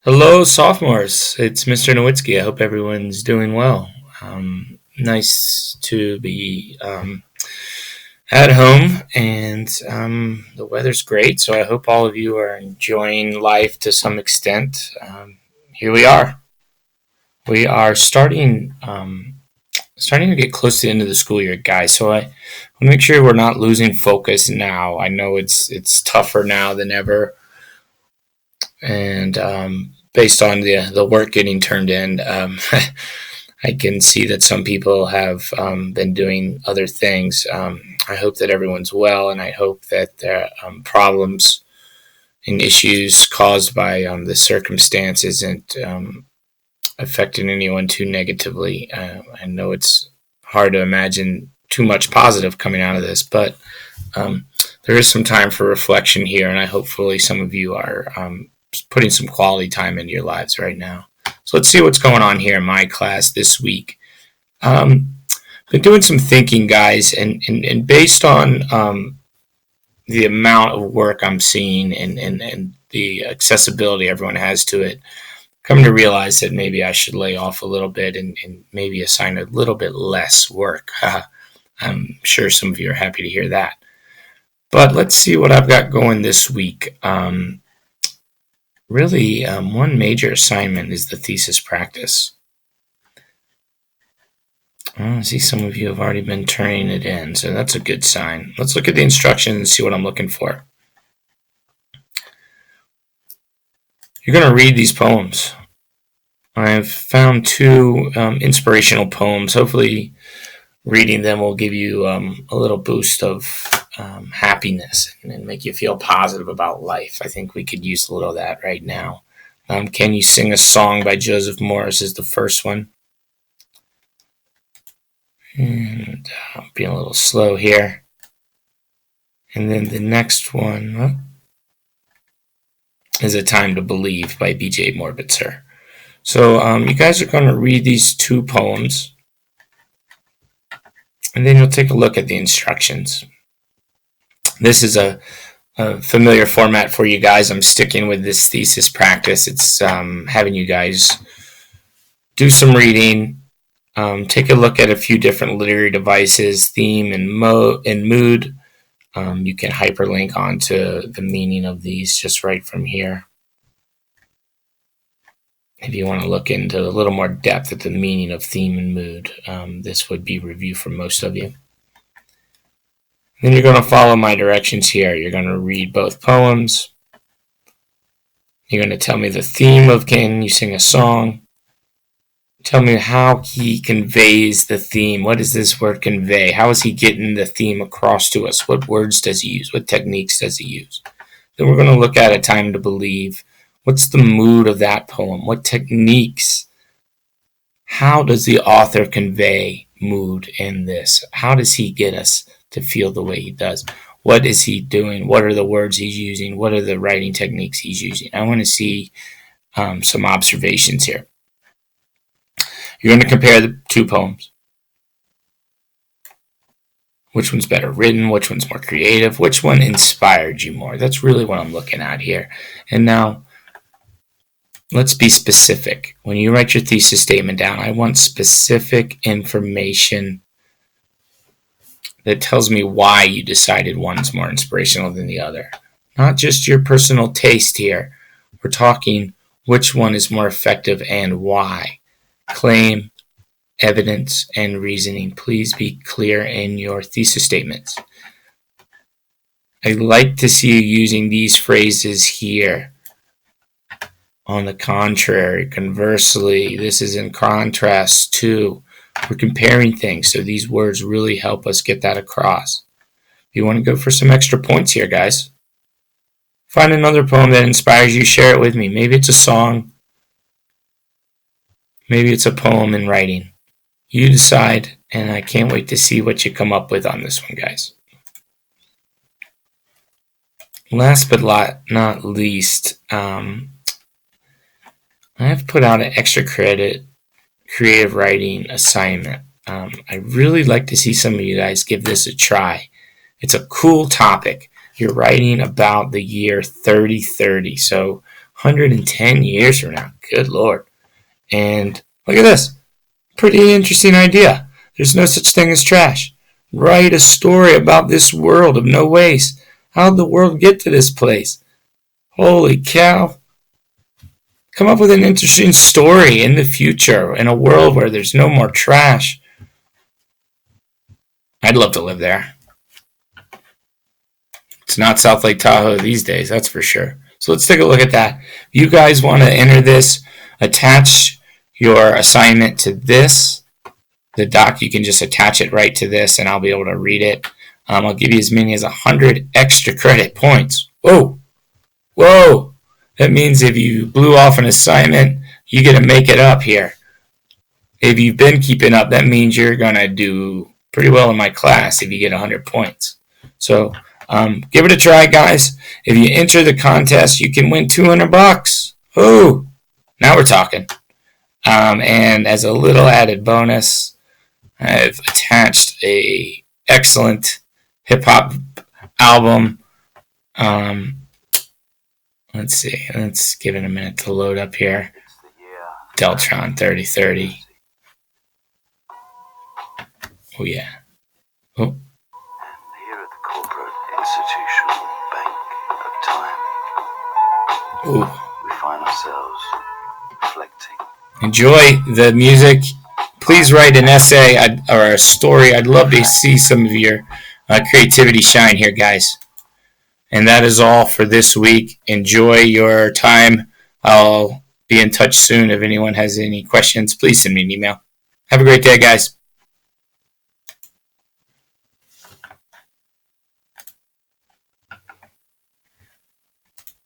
Hello, sophomores. It's Mr. Nowitzki. I hope everyone's doing well. Nice to be at home, and the weather's great, so I hope all of you are enjoying life to some extent. Here we are. We are starting to get close to the end of the school year, guys. So I want to make sure we're not losing focus now. I know it's tougher now than ever, and based on the work getting turned in, I can see that some people have been doing other things. I hope that everyone's well, and I hope that the problems and issues caused by the circumstance isn't affecting anyone too negatively. I know it's hard to imagine too much positive coming out of this, but there is some time for reflection here, and I hopefully some of you are putting some quality time into your lives right now. So let's see what's going on here in my class this week. Been doing some thinking, guys, and based on the amount of work I'm seeing and the accessibility everyone has to it, coming to realize that maybe I should lay off a little bit and maybe assign a little bit less work. I'm sure some of you are happy to hear that. But let's see what I've got going this week. Really, one major assignment is the thesis practice. I see some of you have already been turning it in, so that's a good sign. Let's look at the instructions and see what I'm looking for. You're going to read these poems. I've found two inspirational poems. Hopefully, reading them will give you a little boost of happiness and make you feel positive about life. I think we could use a little of that right now. Can You Sing a Song by Joseph Morris is the first one. And being a little slow here. And then the next one is A Time to Believe by B.J. Morbitzer. So you guys are going to read these two poems, and then you'll take a look at the instructions. This is a familiar format for you guys. I'm sticking with this thesis practice. It's having you guys do some reading, take a look at a few different literary devices, theme and mood. You can hyperlink onto the meaning of these just right from here. If you want to look into a little more depth at the meaning of theme and mood, this would be review for most of you. Then you're going to follow my directions here. You're going to read both poems. You're going to tell me the theme of Can You Sing a Song? Tell me how he conveys the theme. What does this word convey? How is he getting the theme across to us? What words does he use? What techniques does he use? Then we're going to look at A Time to Believe. What's the mood of that poem? What techniques? How does the author convey mood in this? How does he get us to feel the way he does? What is he doing? What are the words he's using? What are the writing techniques he's using? I want to see some observations here. You're going to compare the two poems. Which one's better written? Which one's more creative? Which one inspired you more? That's really what I'm looking at here. And now, let's be specific. When you write your thesis statement down, I want specific information that tells me why you decided one's more inspirational than the other. Not just your personal taste here. We're talking which one is more effective and why. Claim, evidence, and reasoning. Please be clear in your thesis statements. I like to see you using these phrases here. On the contrary, conversely, this is in contrast to. We're comparing things, so these words really help us get that across. If you want to go for some extra points here, guys, find another poem that inspires you, share it with me. Maybe it's a song. Maybe it's a poem in writing. You decide, and I can't wait to see what you come up with on this one, guys. Last but not least, I have put out an extra credit creative writing assignment. I really like to see some of you guys give this a try. It's a cool topic. You're writing about the year 3030. So 110 years from now. Good Lord. And look at this. Pretty interesting idea. There's no such thing as trash. Write a story about this world of no waste. How'd the world get to this place? Holy cow. Come up with an interesting story in the future in a world where there's no more trash. I'd love to live there. It's not South Lake Tahoe these days, that's for sure. So let's take a look at that. If you guys want to enter this, attach your assignment to this. The doc, you can just attach it right to this and I'll be able to read it. I'll give you as many as 100 extra credit points. Whoa! That means if you blew off an assignment, you get to make it up here. If you've been keeping up, that means you're going to do pretty well in my class if you get 100 points. So give it a try, guys. If you enter the contest, you can win $200. Oh, now we're talking. And as a little added bonus, I've attached a excellent hip-hop album. Let's see. Let's give it a minute to load up here. Deltron 3030. Oh, yeah. Oh. And here at the corporate institutional bank of time, we find ourselves reflecting. Enjoy the music. Please write an essay or a story. I'd love to see some of your creativity shine here, guys. And that is all for this week. Enjoy your time. I'll be in touch soon. If anyone has any questions, please send me an email. Have a great day, guys.